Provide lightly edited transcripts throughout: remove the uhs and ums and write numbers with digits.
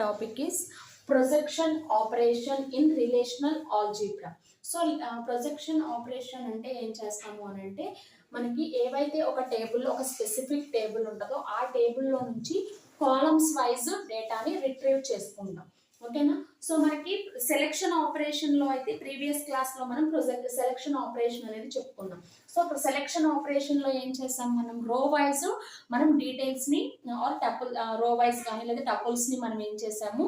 topic is projection operation in relational algebra. So projection operation అంటే ఏం చేస్తాము అని అంటే మనకి ఏవైతే ఒక టేబుల్లో ఒక స్పెసిఫిక్ టేబుల్ ఉంటుందో ఆ టేబుల్లో నుంచి కాలమ్స్ వైజ్ డేటాని రిట్రీవ్ చేసుకుంటాం. ఓకేనా? సో మనకి సెలెక్షన్ ఆపరేషన్లో అయితే ప్రీవియస్ క్లాస్లో మనం సెలెక్షన్ ఆపరేషన్ అనేది చెప్పుకున్నాం. సో ఇప్పుడు సెలెక్షన్ ఆపరేషన్లో ఏం చేస్తాం, మనం రో వైజ్ మనం డీటెయిల్స్ని ఆర్ టపుల్ రో వైజ్ కానీ లేదా టపుల్స్ని మనం ఏం చేసాము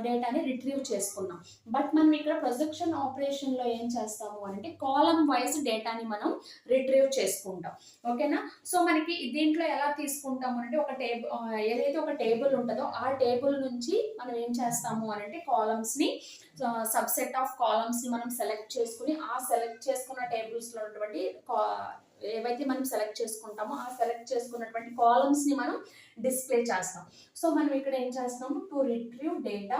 డేటాని రిట్రీవ్ చేసుకున్నాం. బట్ మనం ఇక్కడ ప్రొజెక్షన్ ఆపరేషన్లో ఏం చేస్తాము అంటే కాలమ్ వైజ్ డేటాని మనం రిట్రీవ్ చేసుకుంటాం. ఓకేనా? సో మనకి దీంట్లో ఎలా తీసుకుంటాము అంటే ఒక ఏదైతే ఒక టేబుల్ ఉంటుందో ఆ టేబుల్ నుంచి మనం ఏం చేస్తాము అంటే కాలమ్స్ని సబ్సెట్ ఆఫ్ కాలమ్స్ని మనం సెలెక్ట్ చేసుకుని ఆ సెలెక్ట్ చేసుకున్న టేబుల్స్లో ఉన్నటువంటి ఏవైతే మనం సెలెక్ట్ చేసుకుంటామో ఆ సెలెక్ట్ చేసుకున్నటువంటి కాలమ్స్ని మనం డిస్ప్లే చేస్తాం. సో మనం ఇక్కడ ఏం చేస్తాము, to retrieve data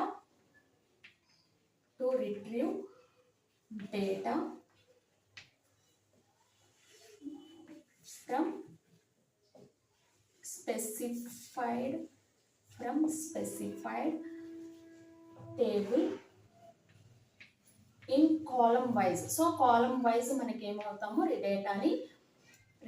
from specified table in column wise. So column wise మనకి ఏమవుతాము డేటాని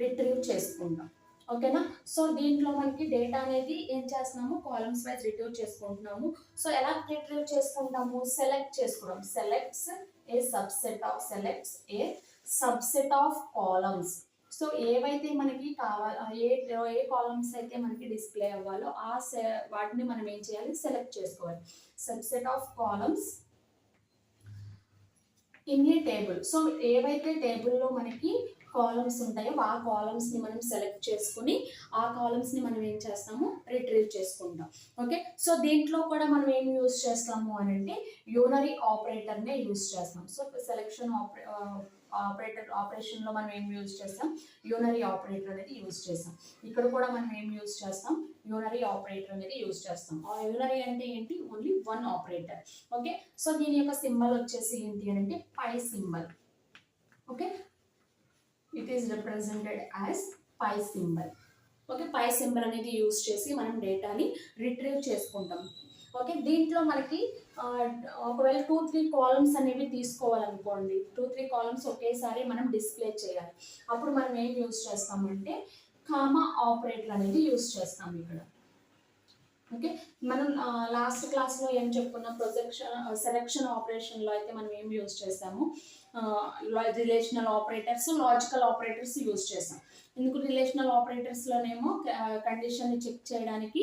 రిట్రీవ్ చేసుకుంటాం. ఓకేనా? సో దీంట్లో మనకి డేటా అనేది ఏం చేస్తున్నాము, కాలమ్స్ వైజ్ రిట్రీవ్ చేసుకుంటున్నాము. సో ఎలా రిట్రీవ్ చేసుకుంటాము, సెలెక్ట్ చేసుకోవడం. Selects a subset of columns. So ఏవైతే మనకి ఏ కాలమ్స్ అయితే మనకి డిస్ప్లే అవ్వాలో వాటిని మనం ఏం చేయాలి, సెలెక్ట్ చేసుకోవాలి. Subset of columns in a table. So ఏవైతే టేబుల్లో మనకి కాలమ్స్ ఉంటాయో ఆ కాలమ్స్ని మనం సెలెక్ట్ చేసుకుని ఆ కాలమ్స్ని మనం ఏం చేస్తాము, రిట్రీవ్ చేసుకుంటాం. ఓకే? సో దీంట్లో కూడా మనం ఏం యూజ్ చేస్తాము అని అంటే యూనరీ ఆపరేటర్నే యూజ్ చేస్తాం. సో సెలెక్షన్ ఆపరేషన్లో మనం ఏం యూజ్ చేస్తాం, యూనరీ ఆపరేటర్ అనేది యూజ్ చేస్తాం. ఇక్కడ కూడా మనం ఏం యూజ్ చేస్తాం, యూనరీ ఆపరేటర్ అనేది యూజ్ చేస్తాం. ఆ యూనరీ అంటే ఏంటి, only one operator. Okay? So దీని యొక్క సింబల్ వచ్చేసి ఏంటి అని అంటే pi symbol. Okay? It is represented as pi symbol. Okay? Pi symbol అనేది యూజ్ చేసి మనం డేటాని రిట్రీవ్ చేసుకుంటాం. ఓకే? దీంట్లో మనకి ఒకవేళ 2-3 కాలమ్స్ అనేవి తీసుకోవాలనుకోండి, 2-3 కాలమ్స్ ఒకేసారి మనం డిస్ప్లే చేయాలి. అప్పుడు మనం ఏం యూజ్ చేస్తామంటే కామా ఆపరేటర్ అనేది యూజ్ చేస్తాం ఇక్కడ. ఓకే? మనం లాస్ట్ క్లాస్లో ఏం చెప్పుకున్నాం, సెలెక్షన్ ఆపరేషన్లో అయితే మనం ఏం యూజ్ చేస్తాము, relational operators, logical operators use చేస్తాం. ఎందుకు రిలేషనల్ ఆపరేటర్స్లోనేమో కండిషన్ని చెక్ చేయడానికి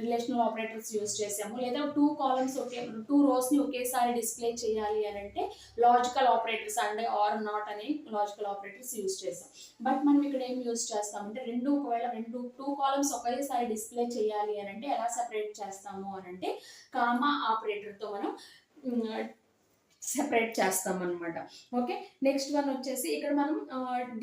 రిలేషనల్ ఆపరేటర్స్ యూజ్ చేసాము. లేదా 2 కాలమ్స్ 2 రోస్ని ఒకేసారి డిస్ప్లే చేయాలి అని అంటే లాజికల్ ఆపరేటర్స్ అంటే ఆర్ నాట్ అనే లాజికల్ ఆపరేటర్స్ యూజ్ చేసాం. బట్ మనం ఇక్కడ ఏం యూజ్ చేస్తామంటే ఒకవేళ 2 కాలమ్స్ ఒకేసారి డిస్ప్లే చేయాలి అని అంటే ఎలా సెపరేట్ చేస్తాము అని అంటే కామా ఆపరేటర్తో మనం సెపరేట్ చేస్తాం అనమాట. ఓకే? నెక్స్ట్ వన్ వచ్చేసి ఇక్కడ మనం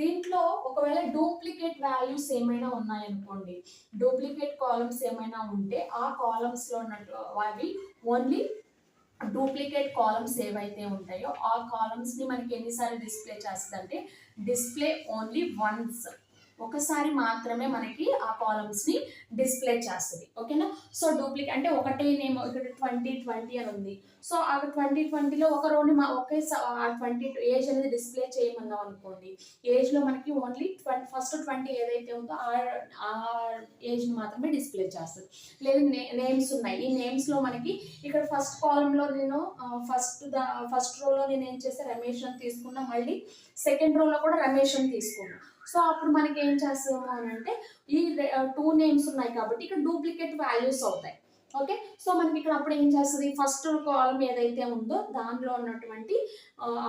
దీంట్లో ఒకవేళ డూప్లికేట్ వాల్యూస్ ఏమైనా ఉన్నాయనుకోండి, డూప్లికేట్ కాలమ్స్ ఏమైనా ఉంటే ఆ కాలమ్స్లో ఉన్నట్టు అవి ఓన్లీ డూప్లికేట్ కాలమ్స్ ఏవైతే ఉంటాయో ఆ కాలమ్స్ని మనకి ఎన్నిసార్లు డిస్ప్లే చేస్తుందంటే డిస్ప్లే ఓన్లీ వన్స్, ఒకసారి మాత్రమే మనకి ఆ కాలమ్స్ని డిస్ప్లే చేస్తుంది. ఓకేనా? సో డూప్లికేట్ అంటే ఒకటే నేమ్, ఇక్కడ 2020 అని ఉంది. సో ఆ 2020లో ఒక రోని ఒకేసారి 20 ఏజ్ అనేది డిస్ప్లే చేయమన్నాం అనుకోండి, ఏజ్లో మనకి ఓన్లీ ఫస్ట్ 20 ఏదైతే ఉందో ఆ ఏజ్ని మాత్రమే డిస్ప్లే చేస్తుంది. లేదు నేమ్స్ ఉన్నాయి, ఈ నేమ్స్లో మనకి ఇక్కడ ఫస్ట్ కాలంలో నేను ఫస్ట్ రోలో నేను ఏం చేస్తే రమేష్ అని తీసుకున్నా, మళ్ళీ సెకండ్ రోలో కూడా రమేష్ అని తీసుకున్నా. సో అప్పుడు మనకి ఏం చేస్తాము అని అంటే ఈ 2 నేమ్స్ ఉన్నాయి కాబట్టి ఇక్కడ డూప్లికేట్ వాల్యూస్ అవుతాయి. ఓకే? సో మనకి ఇక్కడ అప్పుడు ఏం చేస్తుంది, ఫస్ట్ కాలమ్ ఏదైతే ఉందో దానిలో ఉన్నటువంటి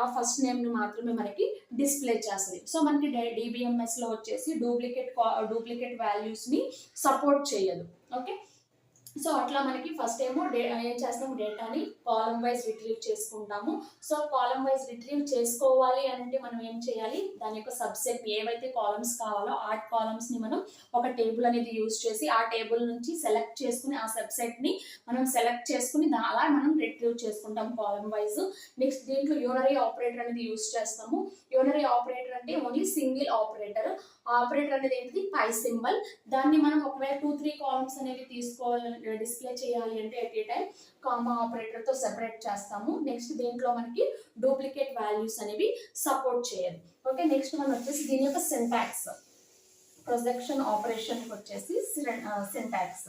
ఆ ఫస్ట్ నేమ్ని మాత్రమే మనకి డిస్ప్లే చేస్తుంది. సో మనకి DBMSలో వచ్చేసి డూప్లికేట్ వాల్యూస్ని సపోర్ట్ చేయదు. ఓకే? సో అట్లా మనకి ఫస్ట్ ఏమో ఏం చేస్తాము, డేటాని కాలమ్ వైజ్ రిట్రీవ్ చేసుకుంటాము. సో కాలమ్ వైజ్ రిట్రీవ్ చేసుకోవాలి అంటే మనం ఏం చేయాలి, దాని యొక్క సబ్సెట్ ఏవైతే కాలమ్స్ కావాలో ఆ కాలమ్స్ని మనం ఒక టేబుల్ అనేది యూజ్ చేసి ఆ టేబుల్ నుంచి సెలెక్ట్ చేసుకుని ఆ సబ్సెట్ని మనం సెలెక్ట్ చేసుకుని అలా మనం రిట్రీవ్ చేసుకుంటాం కాలమ్ వైజ్. నెక్స్ట్ దీంట్లో యూనరీ ఆపరేటర్ అనేది యూజ్ చేస్తాము. యూనరీ ఆపరేటర్ అంటే ఓన్లీ సింగిల్ ఆపరేటర్. ఆపరేటర్ అనేది ఏంటిది పై సింబల్. దాన్ని మనం ఒకవేళ 2-3 కాలమ్స్ అనేవి తీసుకోవాలి డిస్ప్లే చేయాలి అంటే at a time comma operator తో సెపరేట్ చేస్తాము. నెక్స్ట్ దీంట్లో మనకి డూప్లికేట్ వాల్యూస్ అనేవి సపోర్ట్ చేయదు. ఓకే, నెక్స్ట్ మనం వచ్చేసి దీని యొక్క సింటాక్స్, ప్రొజెక్షన్ ఆపరేషన్ వచ్చేసి సింటాక్స్.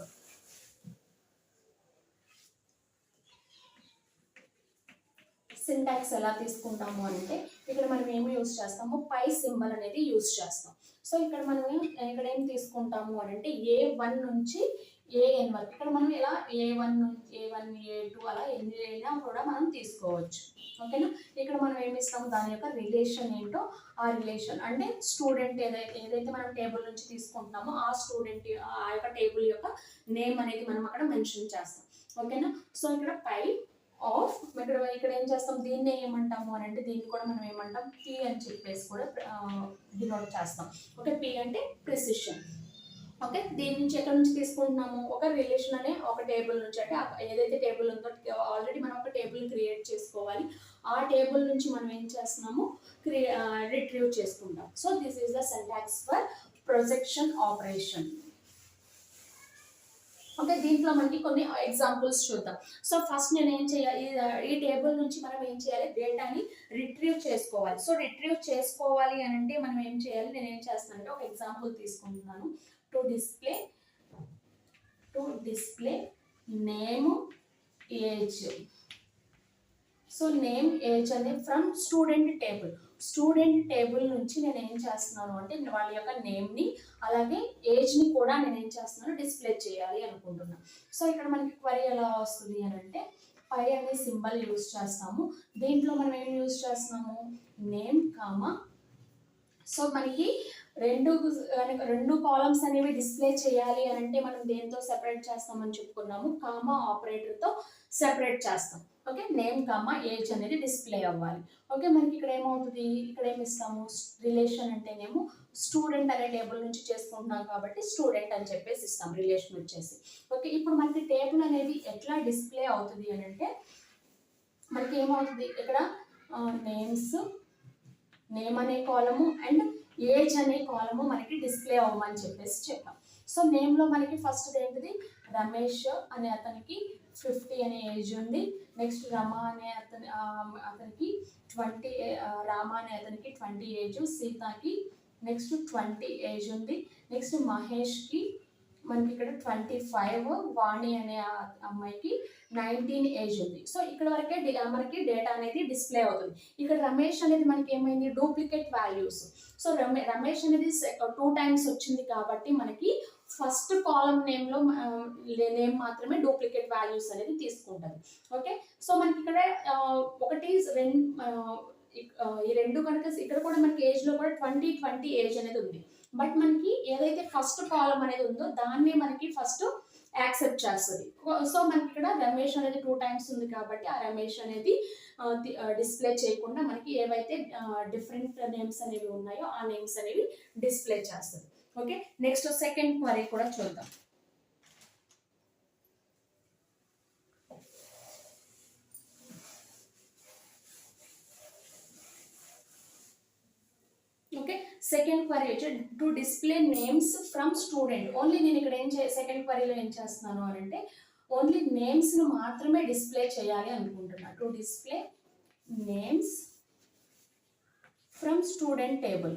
సింటాక్స్ ఎలా తీసుకుంటాము అంటే ఇక్కడ మనం ఏమి యూజ్ చేస్తాము, పై సింబల్ అనేది యూజ్ చేస్తాం. సో ఇక్కడ మనం ఇక్కడ ఏం తీసుకుంటాము అని అంటే A1 నుంచి AN వరకు, ఇక్కడ మనం ఇలా A1 A2 అలా ఎన్ని అయినా కూడా మనం తీసుకోవచ్చు. ఓకేనా, ఇక్కడ మనం ఏమి ఇస్తాము, దాని యొక్క రిలేషన్ ఏంటో ఆ రిలేషన్ అంటే స్టూడెంట్ ఏదైతే మనం టేబుల్ నుంచి తీసుకుంటున్నామో ఆ స్టూడెంట్ ఆ యొక్క టేబుల్ యొక్క నేమ్ అనేది మనం అక్కడ మెన్షన్ చేస్తాం. ఓకేనా, సో ఇక్కడ పై ఆఫ్ ఇక్కడ ఏం చేస్తాం, దీన్ని ఏమంటాము అని అంటే దీన్ని కూడా మనం ఏమంటాం P అని చెప్పేసి కూడా డినోట్ చేస్తాం. ఓకే, P అంటే ప్రిసిషన్. ఓకే, దీని నుంచి ఎక్కడ నుంచి తీసుకుంటున్నాము, ఒక రిలేషన్ అనే ఒక టేబుల్ నుంచి, అంటే ఏదైతే టేబుల్ ఉందో ఆల్రెడీ మనం ఒక టేబుల్ క్రియేట్ చేసుకోవాలి, ఆ టేబుల్ నుంచి మనం ఏం చేస్తున్నాము రిట్రీవ్ చేసుకుంటాం. So this is the syntax for projection operation. Okay, దీంట్లో మనకి కొన్ని ఎగ్జాంపుల్స్ చూద్దాం. సో ఫస్ట్ నేను ఏం చేయాలి, ఈ టేబుల్ నుంచి మనం ఏం చేయాలి, డేటాని రిట్రీవ్ చేసుకోవాలి. సో రిట్రీవ్ చేసుకోవాలి అని అంటే మనం ఏం చేయాలి, నేను ఏం చేస్తాను అంటే ఒక ఎగ్జాంపుల్ తీసుకుంటున్నాను. To display name age. So name age అనేది ఫ్రమ్ స్టూడెంట్ టేబుల్ నుంచి నేను ఏం చేస్తున్నాను అంటే వాళ్ళ యొక్క నేమ్ని అలాగే ఏజ్ని కూడా నేను ఏం చేస్తున్నాను డిస్ప్లే చేయాలి అనుకుంటున్నాను. సో ఇక్కడ మనకి క్వరీ ఎలా వస్తుంది అని అంటే పై అనే సింబల్ యూజ్ చేస్తాము. దీంట్లో మనం ఏం యూజ్ చేస్తున్నాము, నేమ్ కామా. సో మనకి రెండు కాలమ్స్ అనేవి డిస్ప్లే చేయాలి అని అంటే మనం దేంతో సెపరేట్ చేస్తామని చెప్పుకున్నాము, కామా ఆపరేటర్తో సెపరేట్ చేస్తాం. ఓకే, నేమ్ కామా ఏజ్ అనేది డిస్ప్లే అవ్వాలి. ఓకే, మనకి ఇక్కడ ఏమవుతుంది, ఇక్కడ ఏమి ఇస్తాము, రిలేషన్ అంటేనేమో స్టూడెంట్ అనే టేబుల్ నుంచి చేసుకుంటున్నాం కాబట్టి స్టూడెంట్ అని చెప్పేసి ఇస్తాం రిలేషన్ వచ్చేసి. ఓకే, ఇప్పుడు మనకి టేబుల్ అనేది ఎట్లా డిస్ప్లే అవుతుంది అని అంటే మనకి ఏమవుతుంది, ఇక్కడ నేమ్ అనే కాలము అండ్ ఏజ్ అనే కాలము మనకి డిస్ప్లే అవ్వమని చెప్పేసి చెప్పాం. సో నేమ్లో మనకి ఫస్ట్ ఏంటిది, రమేష్ అనే అతనికి 50 అనే ఏజ్ ఉంది. నెక్స్ట్ రమా అనే అతనికి 20, రామా అనే అతనికి 20 ఏజ్, సీతకి నెక్స్ట్ 20 ఏజ్ ఉంది. నెక్స్ట్ మహేష్కి మనకి ఇక్కడ 25, వాణి అనే అమ్మాయికి 19 ఏజ్ ఉంది. సో ఇక్కడ వరకే మనకి డేటా అనేది డిస్ప్లే అవుతుంది. ఇక్కడ రమేష్ అనేది మనకి ఏమైంది, డూప్లికేట్ వాల్యూస్. సో రమేష్ అనేది 2 టైమ్స్ వచ్చింది కాబట్టి మనకి ఫస్ట్ కాలమ్ నేమ్లో నేమ్ మాత్రమే డూప్లికేట్ వాల్యూస్ అనేది తీసుకుంటుంది. ఓకే, సో మనకి ఇక్కడ ఈ రెండు కనుక ఇక్కడ కూడా మనకి ఏజ్లో కూడా 20 ఏజ్ అనేది ఉంది. బట్ మనకి ఏదైతే ఫస్ట్ కాలమ్ అనేది ఉందో దాన్ని మనకి ఫస్ట్ యాక్సెప్ట్ చేస్తుంది. సో మనకి ఇక్కడ రమేష్ అనేది 2 టైమ్స్ ఉంది కాబట్టి ఆ రమేష్ అనేది డిస్ప్లే చేయకుండా మనకి ఏవైతే డిఫరెంట్ నేమ్స్ అనేవి ఉన్నాయో ఆ నేమ్స్ అనేవి డిస్ప్లే చేస్తుంది. ఓకే, నెక్స్ట్ సెకండ్ క్వరీ కూడా చూద్దాం. ఓకే, సెకండ్ క్వరీ వచ్చి to display names from student. Only నేను ఇక్కడ సెకండ్ క్వరీలో ఏం చేస్తున్నాను అని అంటే ఓన్లీ నేమ్స్ను మాత్రమే డిస్ప్లే చేయాలి అనుకుంటున్నాను. To display names from student table.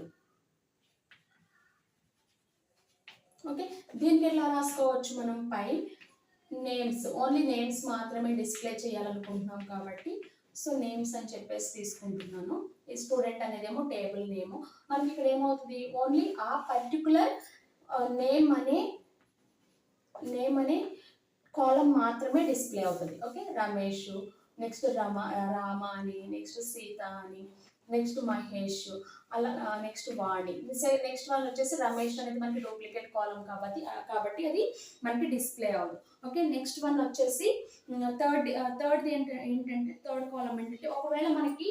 Okay, దీనికి ఎలా రాసుకోవచ్చు మనం, పై నేమ్స్, ఓన్లీ నేమ్స్ మాత్రమే డిస్ప్లే చేయాలనుకుంటున్నాం కాబట్టి సో నేమ్స్ అని చెప్పేసి తీసుకుంటున్నాను. ఈ స్టూడెంట్ అనేదేమో టేబుల్ నేమ్. మనకి ఇక్కడ ఏమవుతుంది, ఓన్లీ ఆ పర్టికులర్ నేమ్ అనే కాలం మాత్రమే డిస్ప్లే అవుతుంది. ఓకే, రమేష్, నెక్స్ట్ రామ అని, నెక్స్ట్ సీత అని, నెక్స్ట్ మహేష్, అలా నెక్స్ట్ వాణి. నెక్స్ట్ వన్ వచ్చేసి రమేష్ అనేది మనకి డూప్లికేట్ కాలం కాబట్టి అది మనకి డిస్ప్లే అవ్వదు. ఓకే, నెక్స్ట్ వన్ వచ్చేసి థర్డ్ ఏంటంటే థర్డ్ కాలం ఏంటంటే ఒకవేళ మనకి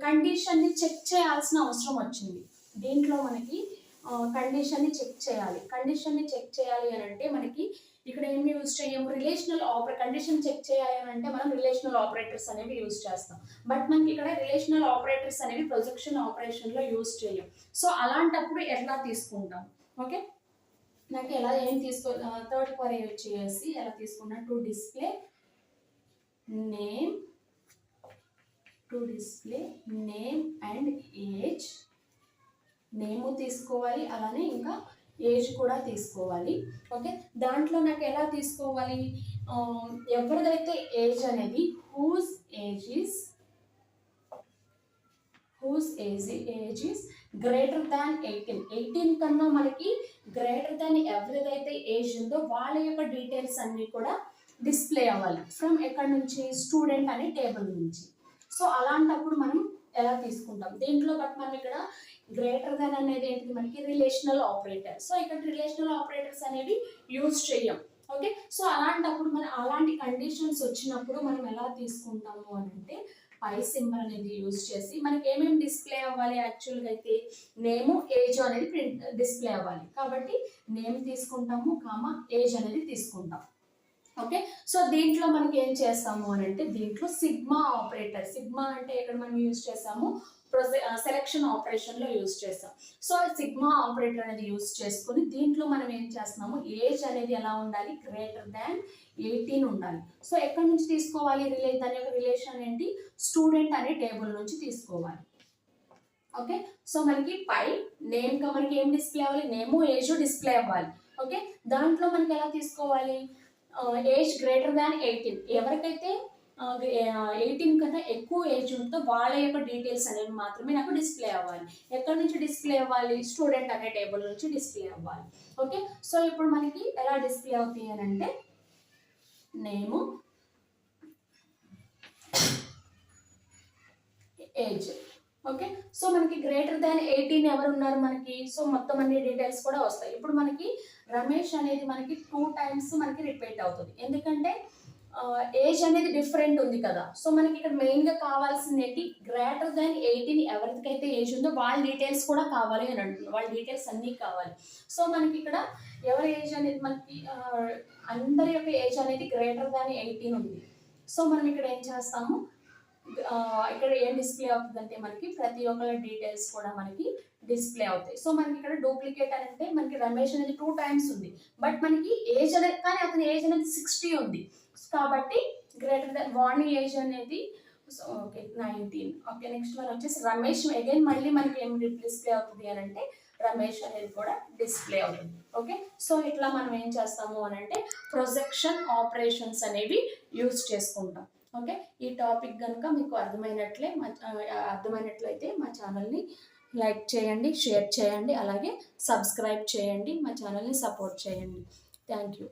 కండిషన్ని చెక్ చేయాల్సిన అవసరం వచ్చింది. దీంట్లో మనకి కండిషన్ని చెక్ చేయాలి అని అంటే మనకి ఇక్కడ ఏమి యూజ్ చేయము, రిలేషనల్ కండిషన్ చెక్ చేయాలి అంటే మనం రిలేషనల్ ఆపరేటర్స్ అనేవి యూజ్ చేస్తాం. బట్ మనకి ఇక్కడ రిలేషనల్ ఆపరేటర్స్ అనేవి ప్రొజెక్షన్ ఆపరేషన్లో యూజ్ చేయం. సో అలాంటప్పుడు ఎట్లా తీసుకుంటాం? ఓకే, నాకు ఎలా ఏం తీసుకో థర్డ్ క్వరీ వచ్చేసి ఎలా తీసుకున్నా, to display name and age. Name తీసుకోవాలి, అలానే ఇంకా ఏజ్ కూడా తీసుకోవాలి. ఓకే, దాంట్లో నాకు ఎలా తీసుకోవాలి, ఎవరిదైతే ఏజ్ అనేది whose age is greater than 18 కన్నా మనకి గ్రేటర్ దాన్ ఎవరిదైతే ఏజ్ ఉందో వాళ్ళ యొక్క డీటెయిల్స్ అన్నీ కూడా డిస్ప్లే అవ్వాలి. ఫ్రమ్ ఎక్కడి నుంచి, స్టూడెంట్ అనే టేబుల్ నుంచి. సో అలాంటప్పుడు మనం ఎలా తీసుకుంటాం దీంట్లో? బట్ మనం ఇక్కడ గ్రేటర్ దాన్ అనేది ఏంటిది, మనకి రిలేషనల్ ఆపరేటర్. సో ఇక్కడ రిలేషనల్ ఆపరేటర్స్ అనేవి యూజ్ చేయం. ఓకే, సో అలాంటప్పుడు మనం అలాంటి కండిషన్స్ వచ్చినప్పుడు మనం ఎలా తీసుకుంటాము అని అంటే పై సింబల్ అనేది యూజ్ చేసి మనకి ఏమేమి డిస్ప్లే అవ్వాలి, యాక్చువల్గా అయితే నేము ఏజ్ అనేది డిస్ప్లే అవ్వాలి. కాబట్టి నేమ్ తీసుకుంటాము, కామా ఏజ్ అనేది తీసుకుంటాం. ఓకే, సో దీంట్లో మనకి ఏం చేస్తాము అని అంటే దీంట్లో సిగ్మా ఆపరేటర్, సిగ్మా అంటే ఇక్కడ మనం యూజ్ చేసాము సెలెక్షన్ ఆపరేషన్లో యూజ్ చేస్తాం. సో సిగ్మా ఆపరేటర్ అనేది యూజ్ చేసుకుని దీంట్లో మనం ఏం చేస్తున్నాము, ఏజ్ అనేది ఎలా ఉండాలి, గ్రేటర్ దాన్ 18 ఉండాలి. సో ఎక్కడి నుంచి తీసుకోవాలి, దాని యొక్క రిలేషన్ ఏంటి, స్టూడెంట్ అనే టేబుల్ నుంచి తీసుకోవాలి. ఓకే, సో మనకి పై నేమ్గా మనకి ఏం డిస్ప్లే అవ్వాలి, నేము ఏజ్ డిస్ప్లే అవ్వాలి. ఓకే, దాంట్లో మనకి ఎలా తీసుకోవాలి, ఏజ్ గ్రేటర్ దాన్ 18, ఎవరికైతే 18 కన్నా ఎక్కువ ఏజ్ ఉంటుందో వాళ్ళ యొక్క డీటెయిల్స్ అనేవి మాత్రమే నాకు డిస్ప్లే అవ్వాలి. ఎక్కడి నుంచి డిస్ప్లే అవ్వాలి, స్టూడెంట్ అనే టేబుల్ నుంచి డిస్ప్లే అవ్వాలి. ఓకే, సో ఇప్పుడు మనకి ఎలా డిస్ప్లే అవుతాయి అని అంటే నేము ఏజ్. ఓకే, సో మనకి గ్రేటర్ దాన్ 18 ఎవరు ఉన్నారు మనకి, సో మొత్తం అన్ని డీటెయిల్స్ కూడా వస్తాయి. ఇప్పుడు మనకి రమేష్ అనేది మనకి 2 times మనకి రిపీట్ అవుతుంది, ఎందుకంటే ఏజ్ అనేది డిఫరెంట్ ఉంది కదా. సో మనకి ఇక్కడ మెయిన్గా కావాల్సింది ఏంటి, గ్రేటర్ దాన్ 18 ఎవరికైతే ఏజ్ ఉందో వాళ్ళ డీటెయిల్స్ కూడా కావాలి అని అంటున్నారు, వాళ్ళ డీటెయిల్స్ అన్నీ కావాలి. సో మనకి ఇక్కడ ఎవరి ఏజ్ అనేది మనకి అందరి యొక్క ఏజ్ అనేది గ్రేటర్ దాన్ 18 ఉంది. సో మనం ఇక్కడ ఏం చేస్తాము, ఇక్కడ ఏం డిస్ప్లే అవుతుందంటే మనకి ప్రతి ఒక్కరి డీటెయిల్స్ కూడా మనకి డిస్ప్లే అవుతాయి. సో మనకి ఇక్కడ డూప్లికేట్ అంటే మనకి రమేష్ అనేది 2 times ఉంది, బట్ మనకి ఏజ్ అనేది కానీ అతని ఏజ్ అనేది 60 ఉంది. కాబట్టి గ్రేటర్ దాన్ వాణి ఏజ్ అనేది ఓకే 19. ఓకే, నెక్స్ట్ వన్ వచ్చేసి రమేష్. అగైన్ మళ్ళీ మనకి ఏం డిస్ప్లే అవుతుంది అని అంటే రమేష్ అనేది కూడా డిస్ప్లే అవుతుంది. ఓకే, సో ఇట్లా మనం ఏం చేస్తాము అని అంటే ప్రొజెక్షన్ ఆపరేషన్స్ అనేవి యూజ్ చేసుకుంటాం. ఓకే, ఈ టాపిక్ కనుక మీకు అర్థమైనట్లయితే మా ఛానల్ని లైక్ చేయండి, షేర్ చేయండి, అలాగే సబ్స్క్రైబ్ చేయండి, మా ఛానల్ని సపోర్ట్ చేయండి. Thank you.